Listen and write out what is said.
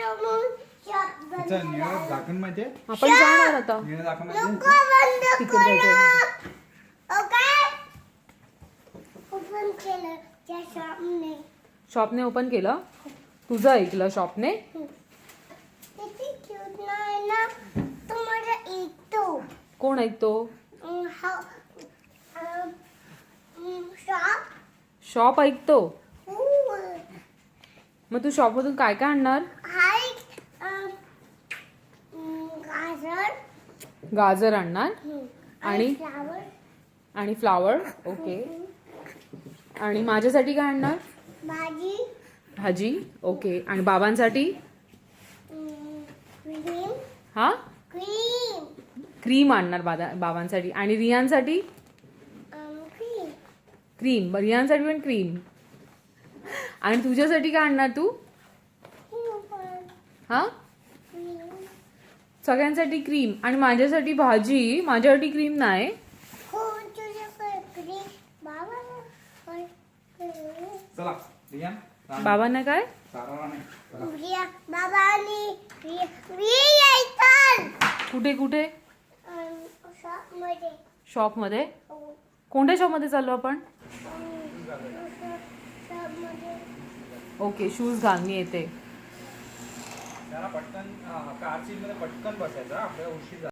तिचं निळं झाकण माहितीये? आपण जाणार आता निळं झाकण माहितीये? तिकडे जायचं. शॉपने ओपन केलं. तुझं ऐकलं शॉपने. कोण ऐकतो? शॉप ऐकतो. मग तू शॉप मधून काय काय आणणार? गाजर आणणार आणि फ्लावर. ओके. आणि माझ्यासाठी काय आणणार? भाजी. ओके. आणि बाबांसाठी? हा, क्रीम आणणार बाबांसाठी. आणि रियांसाठी? क्रीम. रियांसाठी पण क्रीम. आणि तुझ्यासाठी काय आणणार तू? हा, सगळ्यांसाठी क्रीम. आणि माझ्यासाठी भाजी. माझ्यासाठी क्रीम नाही. चला रियान, बाबांना काय? साराला नाही. कुठे कुठे? शॉप मध्ये. कोणत्या शॉप मध्ये चाललो आपण? ओके. शूज घाल, मी येते. पटकन कार सीट मध्ये पटकन बसायचं. आपल्याला उशीर